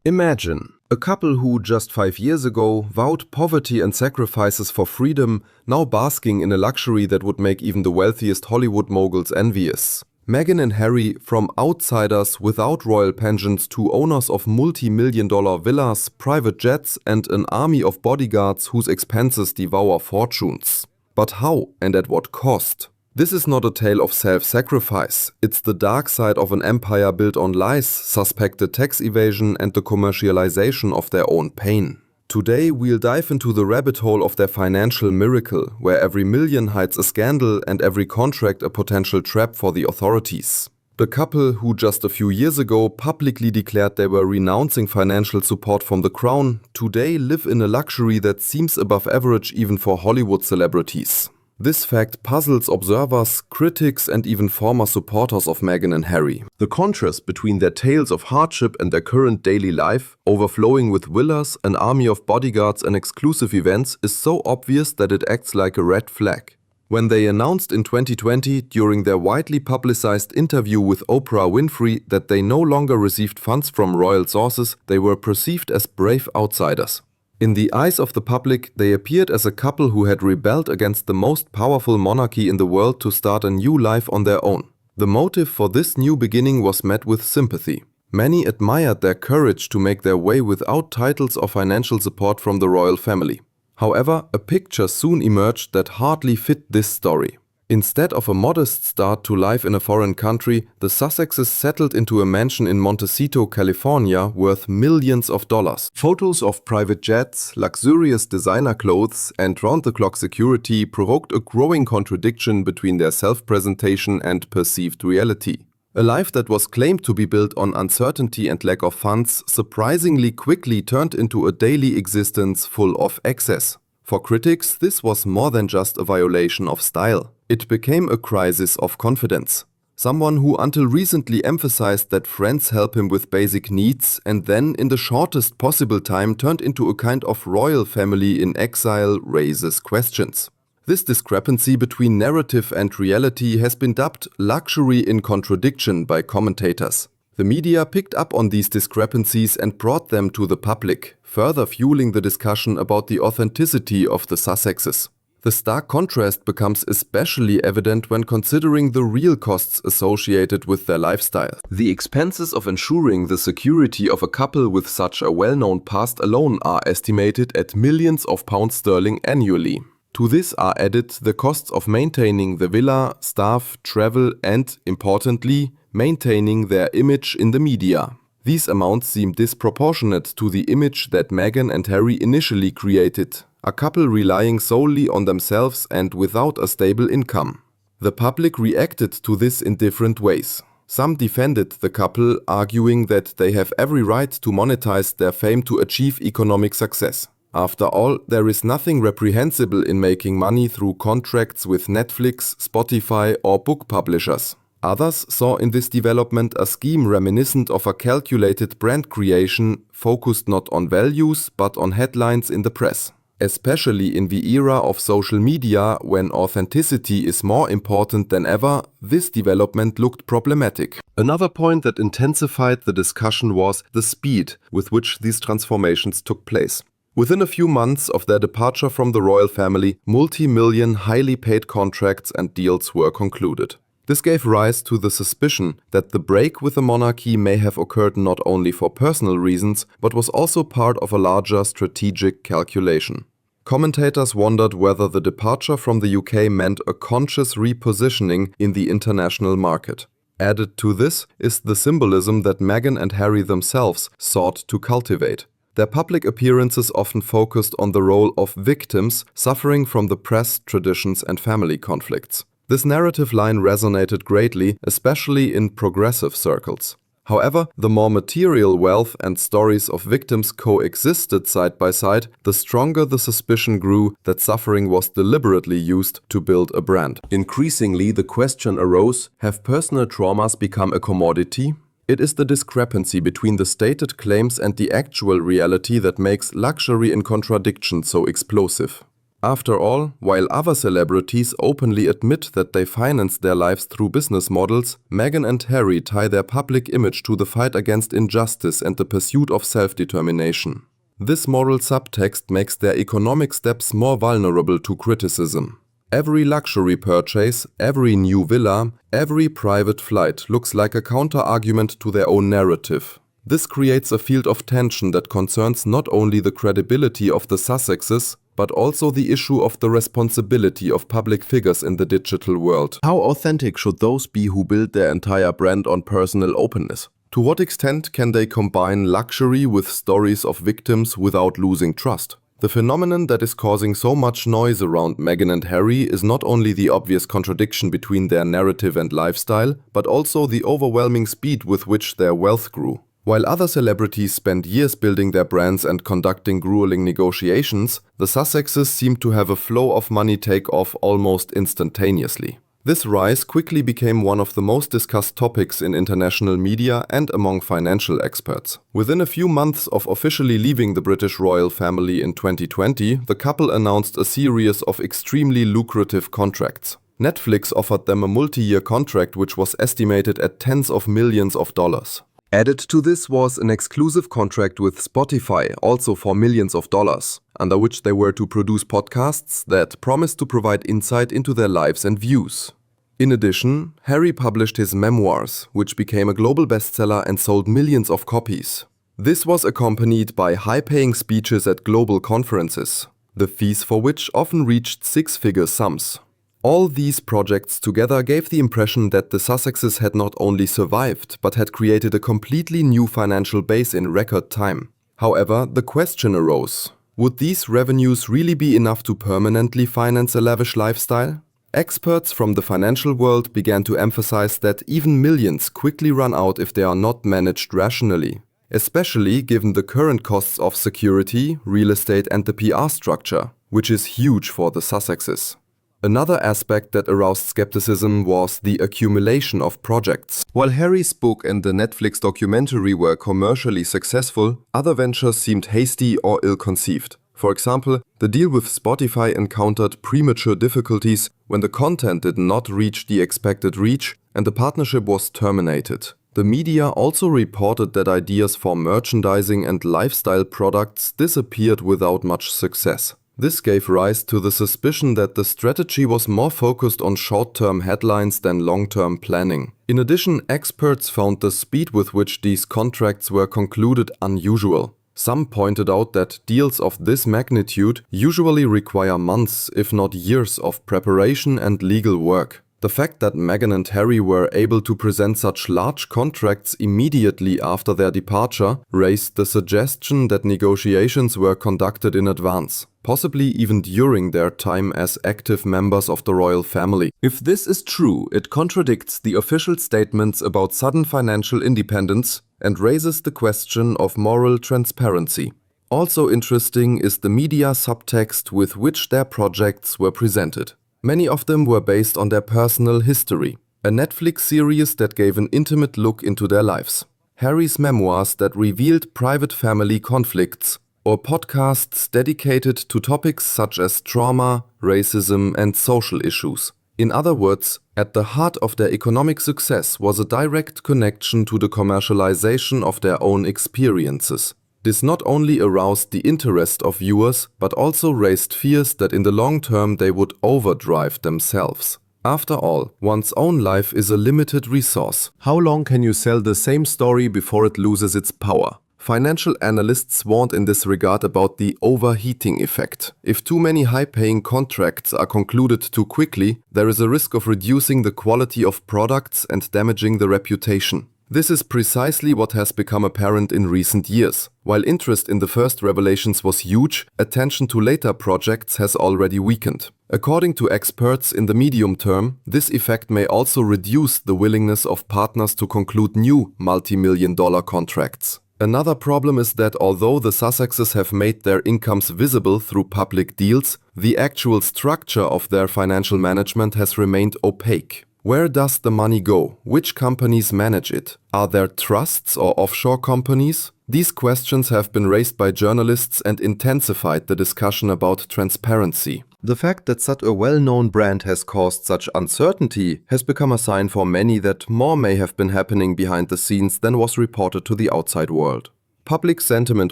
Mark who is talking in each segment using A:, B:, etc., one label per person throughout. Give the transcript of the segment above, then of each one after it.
A: Imagine a couple who just 5 years ago vowed poverty and sacrifices for freedom, now basking in a luxury that would make even the wealthiest Hollywood moguls envious. Meghan and Harry, from outsiders without royal pensions to owners of multi-million-dollar villas, private jets, and an army of bodyguards whose expenses devour fortunes. But how and at what cost? This is not a tale of self-sacrifice. It's the dark side of an empire built on lies, suspected tax evasion, and the commercialization of their own pain. Today we'll dive into the rabbit hole of their financial miracle, where every million hides a scandal and every contract a potential trap for the authorities. The couple, who just a few years ago publicly declared they were renouncing financial support from the crown, today live in a luxury that seems above average even for Hollywood celebrities. This fact puzzles observers, critics, and even former supporters of Meghan and Harry. The contrast between their tales of hardship and their current daily life, overflowing with villas, an army of bodyguards, and exclusive events, is so obvious that it acts like a red flag. When they announced in 2020, during their widely publicized interview with Oprah Winfrey, that they no longer received funds from royal sources, they were perceived as brave outsiders. In the eyes of the public, they appeared as a couple who had rebelled against the most powerful monarchy in the world to start a new life on their own. The motive for this new beginning was met with sympathy. Many admired their courage to make their way without titles or financial support from the royal family. However, a picture soon emerged that hardly fit this story. Instead of a modest start to life in a foreign country, the Sussexes settled into a mansion in Montecito, California, worth millions of dollars. Photos of private jets, luxurious designer clothes, and round-the-clock security provoked a growing contradiction between their self-presentation and perceived reality. A life that was claimed to be built on uncertainty and lack of funds surprisingly quickly turned into a daily existence full of excess. For critics, this was more than just a violation of style. It became a crisis of confidence. Someone who until recently emphasized that friends help him with basic needs and then in the shortest possible time turned into a kind of royal family in exile raises questions. This discrepancy between narrative and reality has been dubbed luxury in contradiction by commentators. The media picked up on these discrepancies and brought them to the public, further fueling the discussion about the authenticity of the Sussexes. The stark contrast becomes especially evident when considering the real costs associated with their lifestyle. The expenses of ensuring the security of a couple with such a well-known past alone are estimated at millions of pounds sterling annually. To this are added the costs of maintaining the villa, staff, travel, and, importantly, maintaining their image in the media. These amounts seem disproportionate to the image that Meghan and Harry initially created, a couple relying solely on themselves and without a stable income. The public reacted to this in different ways. Some defended the couple, arguing that they have every right to monetize their fame to achieve economic success. After all, there is nothing reprehensible in making money through contracts with Netflix, Spotify, or book publishers. Others saw in this development a scheme reminiscent of a calculated brand creation focused not on values but on headlines in the press. Especially in the era of social media, when authenticity is more important than ever, this development looked problematic. Another point that intensified the discussion was the speed with which these transformations took place. Within a few months of their departure from the royal family, multi-million, highly paid contracts and deals were concluded. This gave rise to the suspicion that the break with the monarchy may have occurred not only for personal reasons, but was also part of a larger strategic calculation. Commentators wondered whether the departure from the UK meant a conscious repositioning in the international market. Added to this is the symbolism that Meghan and Harry themselves sought to cultivate. Their public appearances often focused on the role of victims suffering from the press, traditions, and family conflicts. This narrative line resonated greatly, especially in progressive circles. However, the more material wealth and stories of victims coexisted side by side, the stronger the suspicion grew that suffering was deliberately used to build a brand. Increasingly, the question arose, have personal traumas become a commodity? It is the discrepancy between the stated claims and the actual reality that makes luxury in contradiction so explosive. After all, while other celebrities openly admit that they finance their lives through business models, Meghan and Harry tie their public image to the fight against injustice and the pursuit of self-determination. This moral subtext makes their economic steps more vulnerable to criticism. Every luxury purchase, every new villa, every private flight looks like a counter-argument to their own narrative. This creates a field of tension that concerns not only the credibility of the Sussexes, but also the issue of the responsibility of public figures in the digital world. How authentic should those be who build their entire brand on personal openness? To what extent can they combine luxury with stories of victims without losing trust? The phenomenon that is causing so much noise around Meghan and Harry is not only the obvious contradiction between their narrative and lifestyle, but also the overwhelming speed with which their wealth grew. While other celebrities spent years building their brands and conducting grueling negotiations, the Sussexes seem to have a flow of money take off almost instantaneously. This rise quickly became one of the most discussed topics in international media and among financial experts. Within a few months of officially leaving the British royal family in 2020, the couple announced a series of extremely lucrative contracts. Netflix offered them a multi-year contract which was estimated at tens of millions of dollars. Added to this was an exclusive contract with Spotify, also for millions of dollars, under which they were to produce podcasts that promised to provide insight into their lives and views. In addition, Harry published his memoirs, which became a global bestseller and sold millions of copies. This was accompanied by high-paying speeches at global conferences, the fees for which often reached six-figure sums. All these projects together gave the impression that the Sussexes had not only survived, but had created a completely new financial base in record time. However, the question arose, would these revenues really be enough to permanently finance a lavish lifestyle? Experts from the financial world began to emphasize that even millions quickly run out if they are not managed rationally, especially given the current costs of security, real estate and the PR structure, which is huge for the Sussexes. Another aspect that aroused skepticism was the accumulation of projects. While Harry's book and the Netflix documentary were commercially successful, other ventures seemed hasty or ill-conceived. For example, the deal with Spotify encountered premature difficulties when the content did not reach the expected reach and the partnership was terminated. The media also reported that ideas for merchandising and lifestyle products disappeared without much success. This gave rise to the suspicion that the strategy was more focused on short-term headlines than long-term planning. In addition, experts found the speed with which these contracts were concluded unusual. Some pointed out that deals of this magnitude usually require months, if not years, of preparation and legal work. The fact that Meghan and Harry were able to present such large contracts immediately after their departure raised the suggestion that negotiations were conducted in advance, possibly even during their time as active members of the royal family. If this is true, it contradicts the official statements about sudden financial independence and raises the question of moral transparency. Also interesting is the media subtext with which their projects were presented. Many of them were based on their personal history, a Netflix series that gave an intimate look into their lives, Harry's memoirs that revealed private family conflicts, or podcasts dedicated to topics such as trauma, racism, and social issues. In other words, at the heart of their economic success was a direct connection to the commercialization of their own experiences. This not only aroused the interest of viewers, but also raised fears that in the long term they would overdrive themselves. After all, one's own life is a limited resource. How long can you sell the same story before it loses its power? Financial analysts warned in this regard about the overheating effect. If too many high-paying contracts are concluded too quickly, there is a risk of reducing the quality of products and damaging the reputation. This is precisely what has become apparent in recent years. While interest in the first revelations was huge, attention to later projects has already weakened. According to experts, in the medium term, this effect may also reduce the willingness of partners to conclude new multi-million-dollar contracts. Another problem is that although the Sussexes have made their incomes visible through public deals, the actual structure of their financial management has remained opaque. Where does the money go? Which companies manage it? Are there trusts or offshore companies? These questions have been raised by journalists and intensified the discussion about transparency. The fact that such a well-known brand has caused such uncertainty has become a sign for many that more may have been happening behind the scenes than was reported to the outside world. Public sentiment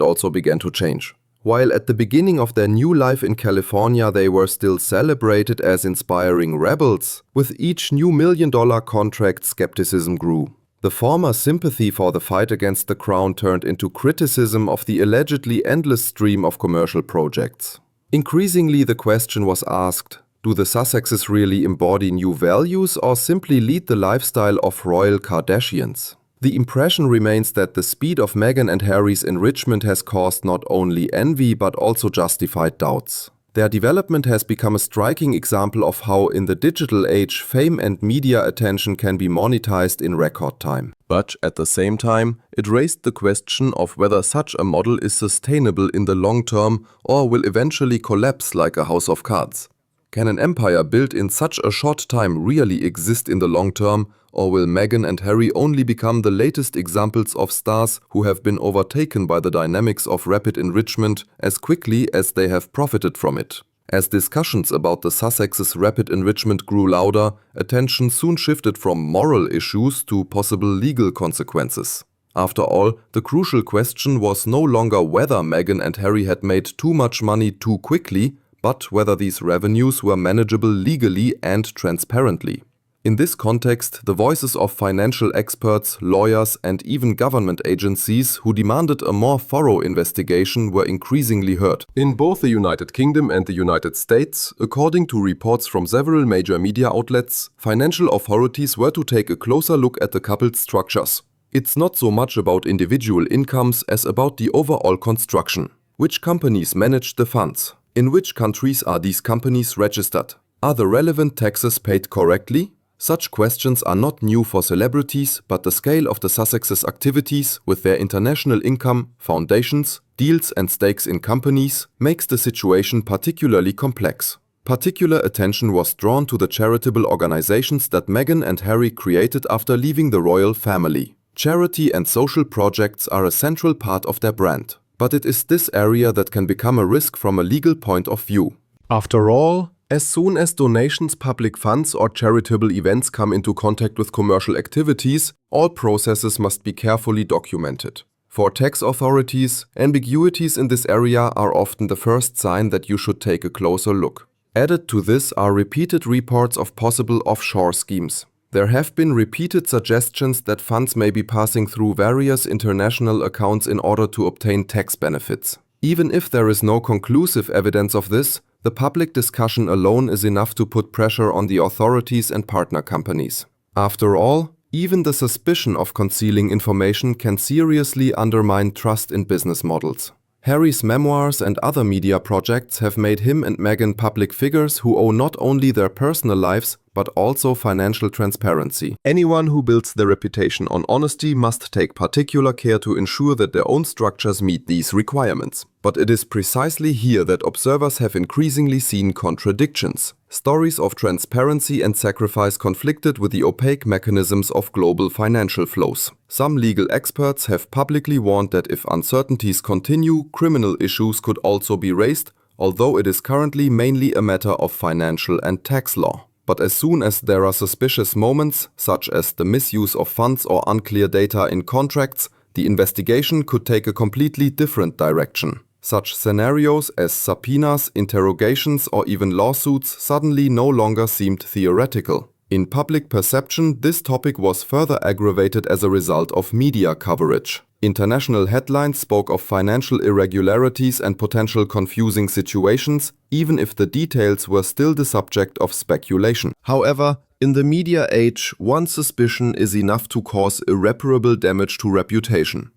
A: also began to change. While at the beginning of their new life in California they were still celebrated as inspiring rebels, with each new million-dollar contract skepticism grew. The former sympathy for the fight against the crown turned into criticism of the allegedly endless stream of commercial projects. Increasingly the question was asked, do the Sussexes really embody new values or simply lead the lifestyle of royal Kardashians? The impression remains that the speed of Meghan and Harry's enrichment has caused not only envy but also justified doubts. Their development has become a striking example of how in the digital age fame and media attention can be monetized in record time. But at the same time, it raised the question of whether such a model is sustainable in the long term or will eventually collapse like a house of cards. Can an empire built in such a short time really exist in the long term, or will Meghan and Harry only become the latest examples of stars who have been overtaken by the dynamics of rapid enrichment as quickly as they have profited from it? As discussions about the Sussexes' rapid enrichment grew louder, attention soon shifted from moral issues to possible legal consequences. After all, the crucial question was no longer whether Meghan and Harry had made too much money too quickly, but whether these revenues were manageable legally and transparently. In this context, the voices of financial experts, lawyers, and even government agencies who demanded a more thorough investigation were increasingly heard. In both the United Kingdom and the United States, according to reports from several major media outlets, financial authorities were to take a closer look at the couple's structures. It's not so much about individual incomes as about the overall construction. Which companies manage the funds? In which countries are these companies registered? Are the relevant taxes paid correctly? Such questions are not new for celebrities, but the scale of the Sussexes' activities, with their international income, foundations, deals and stakes in companies, makes the situation particularly complex. Particular attention was drawn to the charitable organizations that Meghan and Harry created after leaving the royal family. Charity and social projects are a central part of their brand. But it is this area that can become a risk from a legal point of view. After all, as soon as donations, public funds or charitable events come into contact with commercial activities, all processes must be carefully documented. For tax authorities, ambiguities in this area are often the first sign that you should take a closer look. Added to this are repeated reports of possible offshore schemes. There have been repeated suggestions that funds may be passing through various international accounts in order to obtain tax benefits. Even if there is no conclusive evidence of this, the public discussion alone is enough to put pressure on the authorities and partner companies. After all, even the suspicion of concealing information can seriously undermine trust in business models. Harry's memoirs and other media projects have made him and Meghan public figures who owe not only their personal lives, but also financial transparency. Anyone who builds their reputation on honesty must take particular care to ensure that their own structures meet these requirements. But it is precisely here that observers have increasingly seen contradictions. Stories of transparency and sacrifice conflicted with the opaque mechanisms of global financial flows. Some legal experts have publicly warned that if uncertainties continue, criminal issues could also be raised, although it is currently mainly a matter of financial and tax law. But as soon as there are suspicious moments, such as the misuse of funds or unclear data in contracts, the investigation could take a completely different direction. Such scenarios as subpoenas, interrogations, or even lawsuits suddenly no longer seemed theoretical. In public perception, this topic was further aggravated as a result of media coverage. International headlines spoke of financial irregularities and potential confusing situations, even if the details were still the subject of speculation. However, in the media age, one suspicion is enough to cause irreparable damage to reputation.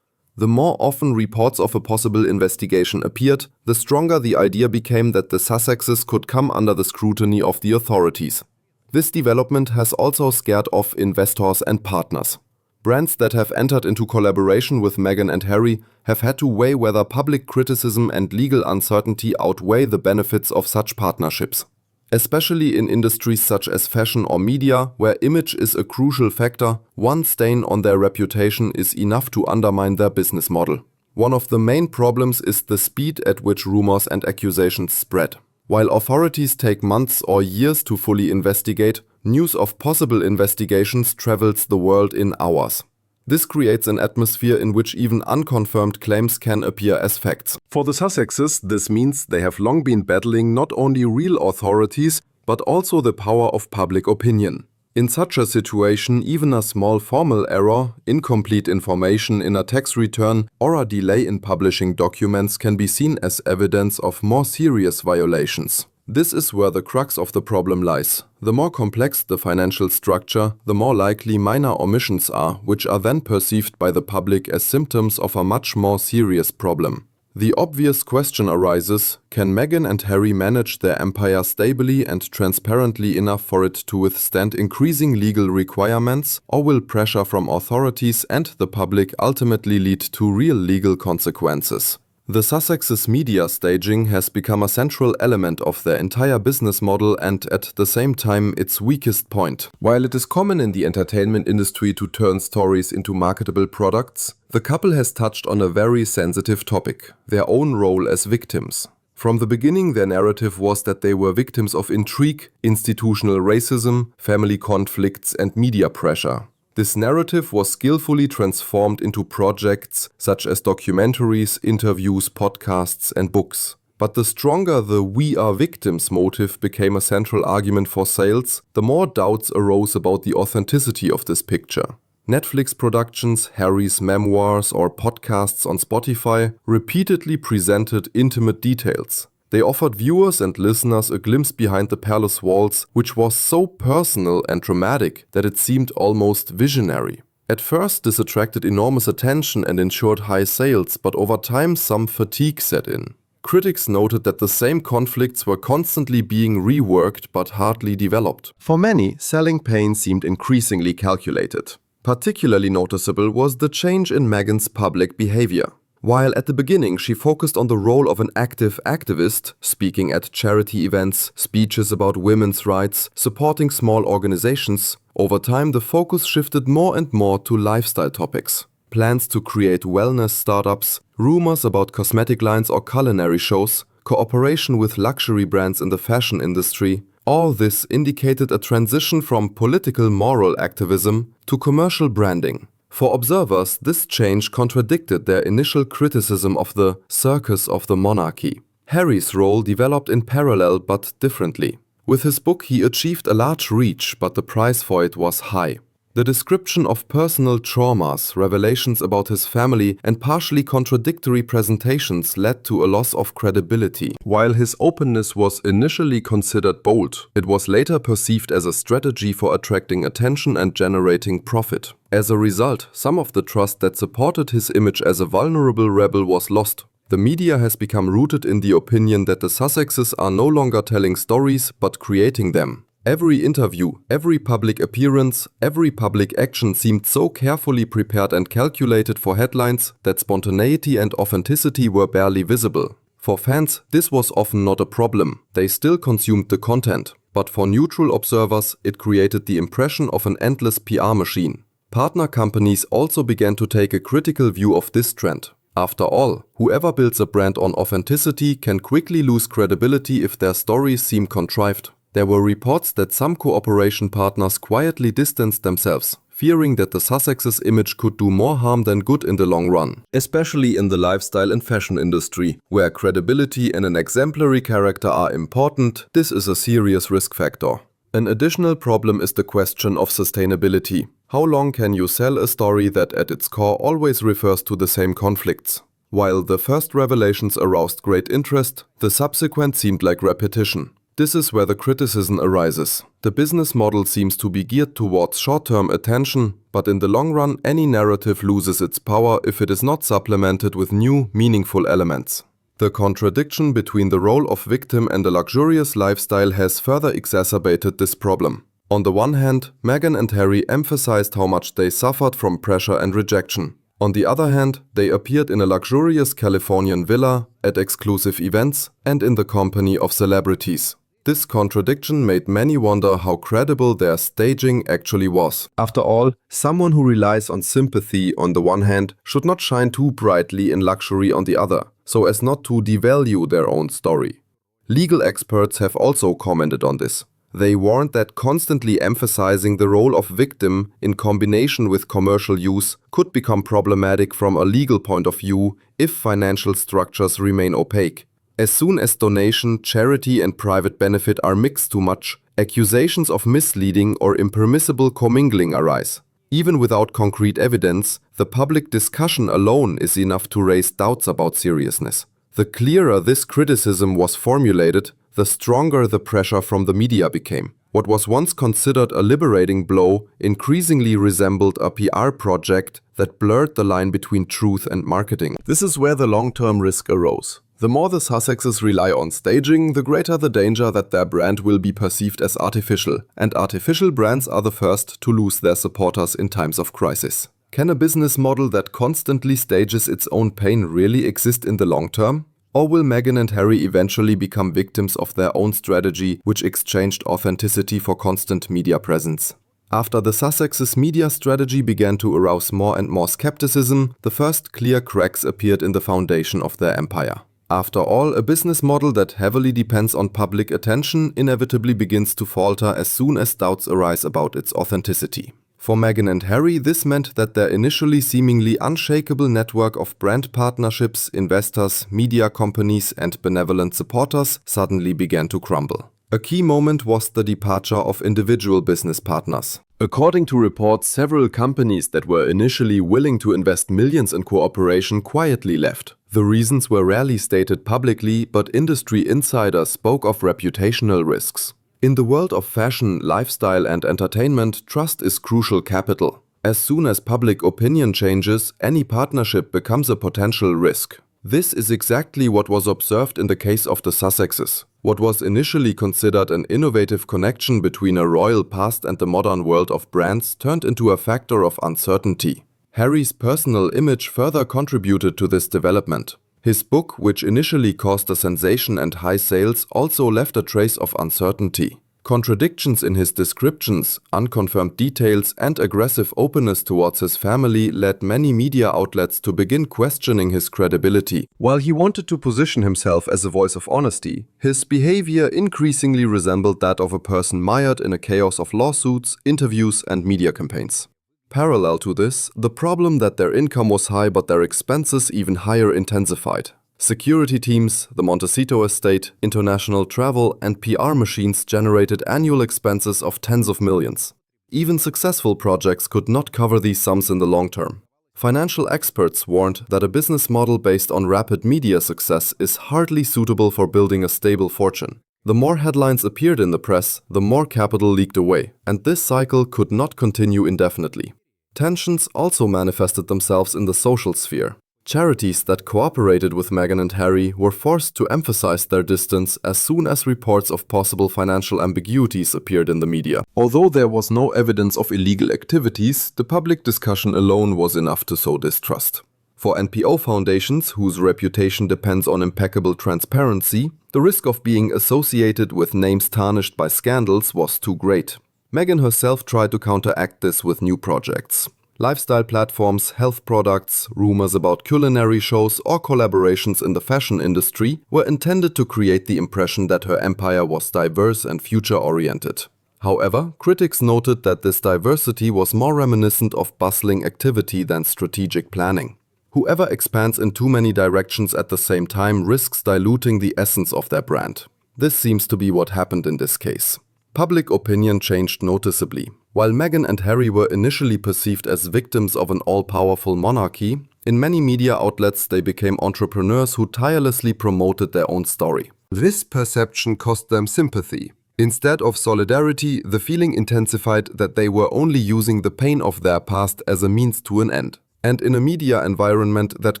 A: The more often reports of a possible investigation appeared, the stronger the idea became that the Sussexes could come under the scrutiny of the authorities. This development has also scared off investors and partners. Brands that have entered into collaboration with Meghan and Harry have had to weigh whether public criticism and legal uncertainty outweigh the benefits of such partnerships. Especially in industries such as fashion or media, where image is a crucial factor, one stain on their reputation is enough to undermine their business model. One of the main problems is the speed at which rumors and accusations spread. While authorities take months or years to fully investigate, news of possible investigations travels the world in hours. This creates an atmosphere in which even unconfirmed claims can appear as facts. For the Sussexes, this means they have long been battling not only real authorities, but also the power of public opinion. In such a situation, even a small formal error, incomplete information in a tax return, or a delay in publishing documents can be seen as evidence of more serious violations. This is where the crux of the problem lies. The more complex the financial structure, the more likely minor omissions are, which are then perceived by the public as symptoms of a much more serious problem. The obvious question arises, can Meghan and Harry manage their empire stably and transparently enough for it to withstand increasing legal requirements, or will pressure from authorities and the public ultimately lead to real legal consequences? The Sussexes' media staging has become a central element of their entire business model and at the same time its weakest point. While it is common in the entertainment industry to turn stories into marketable products, the couple has touched on a very sensitive topic, their own role as victims. From the beginning, their narrative was that they were victims of intrigue, institutional racism, family conflicts and media pressure. This narrative was skillfully transformed into projects such as documentaries, interviews, podcasts and books. But the stronger the "we are victims" motive became a central argument for sales, the more doubts arose about the authenticity of this picture. Netflix productions, Harry's memoirs or podcasts on Spotify repeatedly presented intimate details. They offered viewers and listeners a glimpse behind the palace walls, which was so personal and dramatic that it seemed almost visionary. At first, this attracted enormous attention and ensured high sales, but over time some fatigue set in. Critics noted that the same conflicts were constantly being reworked but hardly developed. For many, selling pain seemed increasingly calculated. Particularly noticeable was the change in Meghan's public behavior. While at the beginning she focused on the role of an active activist, speaking at charity events, speeches about women's rights, supporting small organizations, over time the focus shifted more and more to lifestyle topics. Plans to create wellness startups, rumors about cosmetic lines or culinary shows, cooperation with luxury brands in the fashion industry, all this indicated a transition from political moral activism to commercial branding. For observers, this change contradicted their initial criticism of the circus of the monarchy. Harry's role developed in parallel but differently. With his book he achieved a large reach, but the price for it was high. The description of personal traumas, revelations about his family, and partially contradictory presentations led to a loss of credibility. While his openness was initially considered bold, it was later perceived as a strategy for attracting attention and generating profit. As a result, some of the trust that supported his image as a vulnerable rebel was lost. The media has become rooted in the opinion that the Sussexes are no longer telling stories but creating them. Every interview, every public appearance, every public action seemed so carefully prepared and calculated for headlines that spontaneity and authenticity were barely visible. For fans, this was often not a problem. They still consumed the content. But for neutral observers, it created the impression of an endless PR machine. Partner companies also began to take a critical view of this trend. After all, whoever builds a brand on authenticity can quickly lose credibility if their stories seem contrived. There were reports that some cooperation partners quietly distanced themselves, fearing that the Sussexes' image could do more harm than good in the long run, especially in the lifestyle and fashion industry, where credibility and an exemplary character are important. This is a serious risk factor. An additional problem is the question of sustainability. How long can you sell a story that at its core always refers to the same conflicts? While the first revelations aroused great interest, the subsequent seemed like repetition. This is where the criticism arises. The business model seems to be geared towards short-term attention, but in the long run any narrative loses its power if it is not supplemented with new, meaningful elements. The contradiction between the role of victim and a luxurious lifestyle has further exacerbated this problem. On the one hand, Meghan and Harry emphasized how much they suffered from pressure and rejection. On the other hand, they appeared in a luxurious Californian villa, at exclusive events, and in the company of celebrities. This contradiction made many wonder how credible their staging actually was. After all, someone who relies on sympathy on the one hand should not shine too brightly in luxury on the other, so as not to devalue their own story. Legal experts have also commented on this. They warned that constantly emphasizing the role of victim in combination with commercial use could become problematic from a legal point of view if financial structures remain opaque. As soon as donation, charity and private benefit are mixed too much, accusations of misleading or impermissible commingling arise. Even without concrete evidence, the public discussion alone is enough to raise doubts about seriousness. The clearer this criticism was formulated, the stronger the pressure from the media became. What was once considered a liberating blow increasingly resembled a PR project that blurred the line between truth and marketing. This is where the long-term risk arose. The more the Sussexes rely on staging, the greater the danger that their brand will be perceived as artificial, and artificial brands are the first to lose their supporters in times of crisis. Can a business model that constantly stages its own pain really exist in the long term? Or will Meghan and Harry eventually become victims of their own strategy, which exchanged authenticity for constant media presence? After the Sussexes' media strategy began to arouse more and more skepticism, the first clear cracks appeared in the foundation of their empire. After all, a business model that heavily depends on public attention inevitably begins to falter as soon as doubts arise about its authenticity. For Meghan and Harry, this meant that their initially seemingly unshakable network of brand partnerships, investors, media companies, and benevolent supporters suddenly began to crumble. A key moment was the departure of individual business partners. According to reports, several companies that were initially willing to invest millions in cooperation quietly left. The reasons were rarely stated publicly, but industry insiders spoke of reputational risks. In the world of fashion, lifestyle, and entertainment, trust is crucial capital. As soon as public opinion changes, any partnership becomes a potential risk. This is exactly what was observed in the case of the Sussexes. What was initially considered an innovative connection between a royal past and the modern world of brands turned into a factor of uncertainty. Harry's personal image further contributed to this development. His book, which initially caused a sensation and high sales, also left a trace of uncertainty. Contradictions in his descriptions, unconfirmed details, and aggressive openness towards his family led many media outlets to begin questioning his credibility. While he wanted to position himself as a voice of honesty, his behavior increasingly resembled that of a person mired in a chaos of lawsuits, interviews, and media campaigns. Parallel to this, the problem that their income was high but their expenses even higher intensified. Security teams, the Montecito estate, international travel, and PR machines generated annual expenses of tens of millions. Even successful projects could not cover these sums in the long term. Financial experts warned that a business model based on rapid media success is hardly suitable for building a stable fortune. The more headlines appeared in the press, the more capital leaked away, and this cycle could not continue indefinitely. Tensions also manifested themselves in the social sphere. Charities that cooperated with Meghan and Harry were forced to emphasize their distance as soon as reports of possible financial ambiguities appeared in the media. Although there was no evidence of illegal activities, the public discussion alone was enough to sow distrust. For NPO foundations, whose reputation depends on impeccable transparency, the risk of being associated with names tarnished by scandals was too great. Meghan herself tried to counteract this with new projects. Lifestyle platforms, health products, rumors about culinary shows, or collaborations in the fashion industry were intended to create the impression that her empire was diverse and future-oriented. However, critics noted that this diversity was more reminiscent of bustling activity than strategic planning. Whoever expands in too many directions at the same time risks diluting the essence of their brand. This seems to be what happened in this case. Public opinion changed noticeably. While Meghan and Harry were initially perceived as victims of an all-powerful monarchy, in many media outlets they became entrepreneurs who tirelessly promoted their own story. This perception cost them sympathy. Instead of solidarity, the feeling intensified that they were only using the pain of their past as a means to an end. And in a media environment that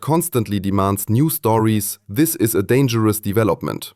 A: constantly demands new stories, this is a dangerous development.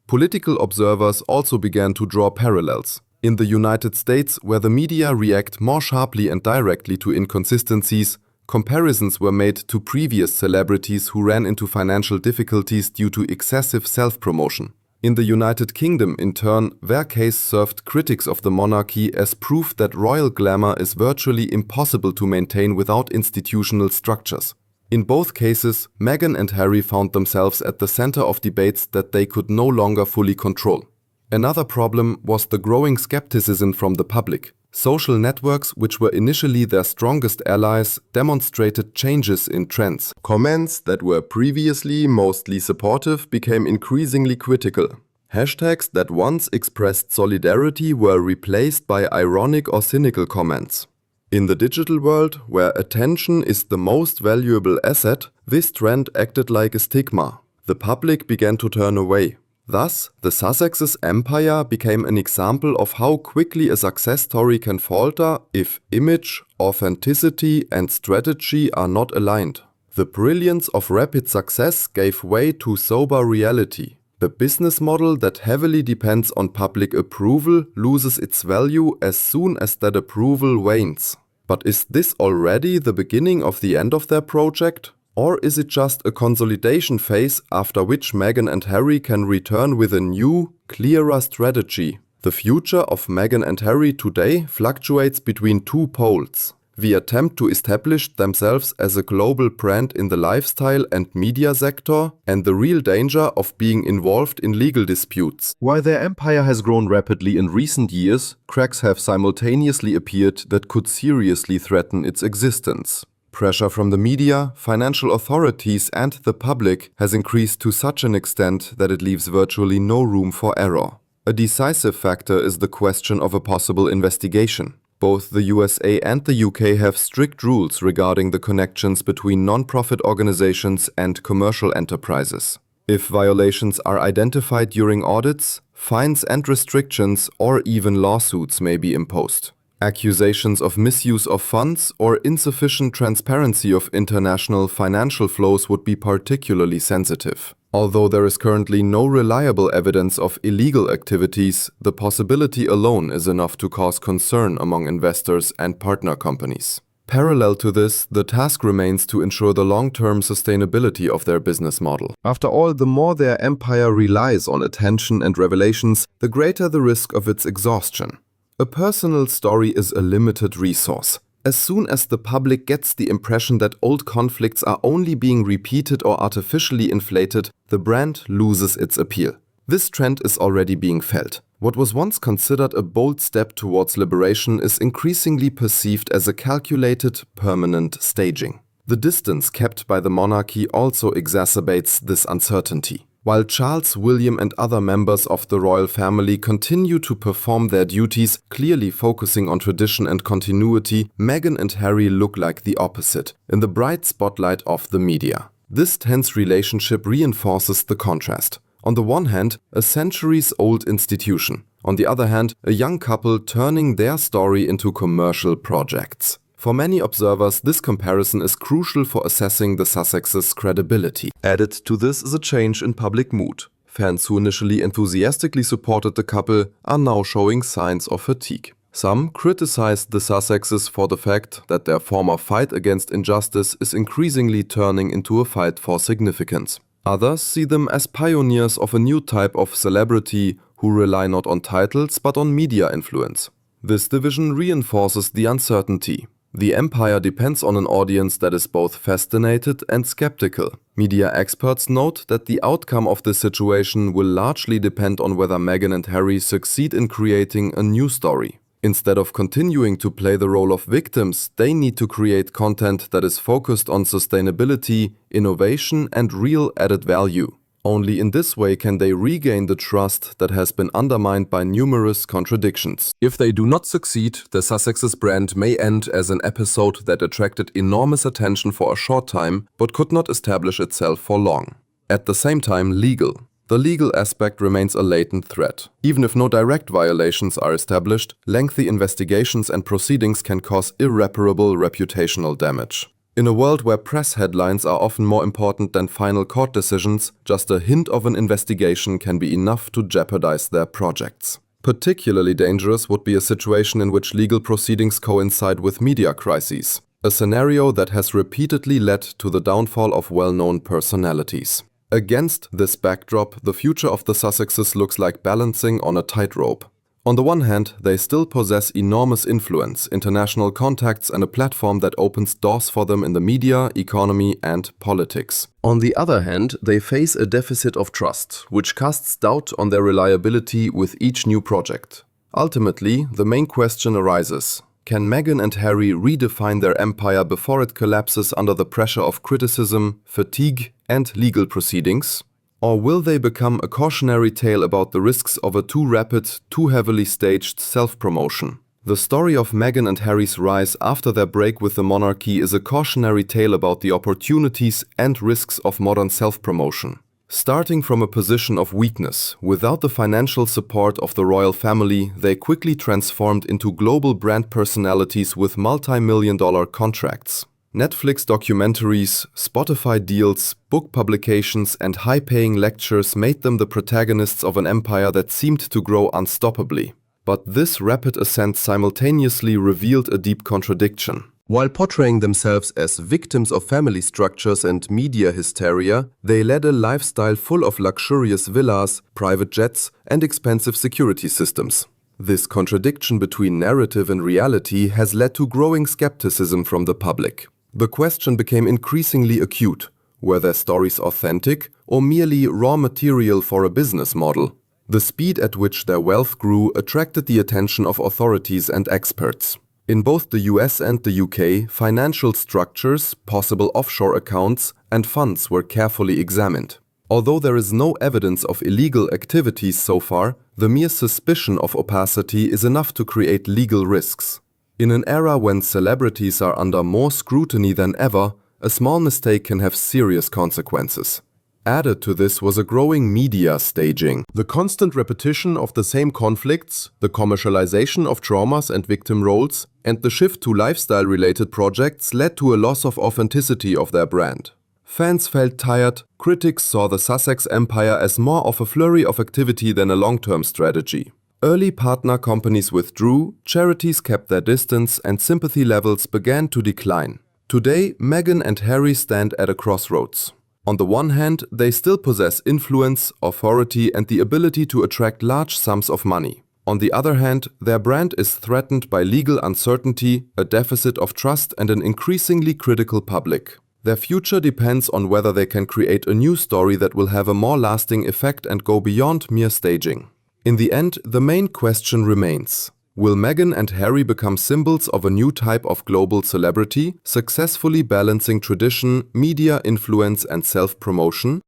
A: Political observers also began to draw parallels. In the United States, where the media react more sharply and directly to inconsistencies, comparisons were made to previous celebrities who ran into financial difficulties due to excessive self-promotion. In the United Kingdom, in turn, their case served critics of the monarchy as proof that royal glamour is virtually impossible to maintain without institutional structures. In both cases, Meghan and Harry found themselves at the center of debates that they could no longer fully control. Another problem was the growing skepticism from the public. Social networks, which were initially their strongest allies, demonstrated changes in trends. Comments that were previously mostly supportive became increasingly critical. Hashtags that once expressed solidarity were replaced by ironic or cynical comments. In the digital world, where attention is the most valuable asset, this trend acted like a stigma. The public began to turn away. Thus, the Sussexes' empire became an example of how quickly a success story can falter if image, authenticity, and strategy are not aligned. The brilliance of rapid success gave way to sober reality. The business model that heavily depends on public approval loses its value as soon as that approval wanes. But is this already the beginning of the end of their project? Or is it just a consolidation phase after which Meghan and Harry can return with a new, clearer strategy? The future of Meghan and Harry today fluctuates between two poles: the attempt to establish themselves as a global brand in the lifestyle and media sector, and the real danger of being involved in legal disputes. While their empire has grown rapidly in recent years, cracks have simultaneously appeared that could seriously threaten its existence. Pressure from the media, financial authorities, and the public has increased to such an extent that it leaves virtually no room for error. A decisive factor is the question of a possible investigation. Both the USA and the UK have strict rules regarding the connections between non-profit organizations and commercial enterprises. If violations are identified during audits, fines and restrictions or even lawsuits may be imposed. Accusations of misuse of funds or insufficient transparency of international financial flows would be particularly sensitive. Although there is currently no reliable evidence of illegal activities, the possibility alone is enough to cause concern among investors and partner companies. Parallel to this, the task remains to ensure the long-term sustainability of their business model. After all, the more their empire relies on attention and revelations, the greater the risk of its exhaustion. A personal story is a limited resource. As soon as the public gets the impression that old conflicts are only being repeated or artificially inflated, the brand loses its appeal. This trend is already being felt. What was once considered a bold step towards liberation is increasingly perceived as a calculated, permanent staging. The distance kept by the monarchy also exacerbates this uncertainty. While Charles, William, and other members of the royal family continue to perform their duties, clearly focusing on tradition and continuity, Meghan and Harry look like the opposite, in the bright spotlight of the media. This tense relationship reinforces the contrast. On the one hand, a centuries-old institution. On the other hand, a young couple turning their story into commercial projects. For many observers, this comparison is crucial for assessing the Sussexes' credibility. Added to this is a change in public mood. Fans who initially enthusiastically supported the couple are now showing signs of fatigue. Some criticized the Sussexes for the fact that their former fight against injustice is increasingly turning into a fight for significance. Others see them as pioneers of a new type of celebrity who rely not on titles but on media influence. This division reinforces the uncertainty. The empire depends on an audience that is both fascinated and skeptical. Media experts note that the outcome of this situation will largely depend on whether Meghan and Harry succeed in creating a new story. Instead of continuing to play the role of victims, they need to create content that is focused on sustainability, innovation, and real added value. Only in this way can they regain the trust that has been undermined by numerous contradictions. If they do not succeed, the Sussexes brand may end as an episode that attracted enormous attention for a short time, but could not establish itself for long. At the same time, the legal aspect remains a latent threat. Even if no direct violations are established, lengthy investigations and proceedings can cause irreparable reputational damage. In a world where press headlines are often more important than final court decisions, just a hint of an investigation can be enough to jeopardize their projects. Particularly dangerous would be a situation in which legal proceedings coincide with media crises, a scenario that has repeatedly led to the downfall of well-known personalities. Against this backdrop, the future of the Sussexes looks like balancing on a tightrope. On the one hand, they still possess enormous influence, international contacts, and a platform that opens doors for them in the media, economy, and politics. On the other hand, they face a deficit of trust, which casts doubt on their reliability with each new project. Ultimately, the main question arises: can Meghan and Harry redefine their empire before it collapses under the pressure of criticism, fatigue, and legal proceedings? Or will they become a cautionary tale about the risks of a too rapid, too heavily staged self-promotion? The story of Meghan and Harry's rise after their break with the monarchy is a cautionary tale about the opportunities and risks of modern self-promotion. Starting from a position of weakness, without the financial support of the royal family, they quickly transformed into global brand personalities with multi-million-dollar contracts. Netflix documentaries, Spotify deals, book publications, and high-paying lectures made them the protagonists of an empire that seemed to grow unstoppably. But this rapid ascent simultaneously revealed a deep contradiction. While portraying themselves as victims of family structures and media hysteria, they led a lifestyle full of luxurious villas, private jets, and expensive security systems. This contradiction between narrative and reality has led to growing skepticism from the public. The question became increasingly acute: were their stories authentic or merely raw material for a business model? The speed at which their wealth grew attracted the attention of authorities and experts. In both the US and the UK, financial structures, possible offshore accounts, and funds were carefully examined. Although there is no evidence of illegal activities so far, the mere suspicion of opacity is enough to create legal risks. In an era when celebrities are under more scrutiny than ever, a small mistake can have serious consequences. Added to this was a growing media staging. The constant repetition of the same conflicts, the commercialization of traumas and victim roles, and the shift to lifestyle-related projects led to a loss of authenticity of their brand. Fans felt tired, critics saw the Sussex empire as more of a flurry of activity than a long-term strategy. Early partner companies withdrew, charities kept their distance, and sympathy levels began to decline. Today, Meghan and Harry stand at a crossroads. On the one hand, they still possess influence, authority, and the ability to attract large sums of money. On the other hand, their brand is threatened by legal uncertainty, a deficit of trust, and an increasingly critical public. Their future depends on whether they can create a new story that will have a more lasting effect and go beyond mere staging. In the end, the main question remains: will Meghan and Harry become symbols of a new type of global celebrity, successfully balancing tradition, media influence, and self-promotion?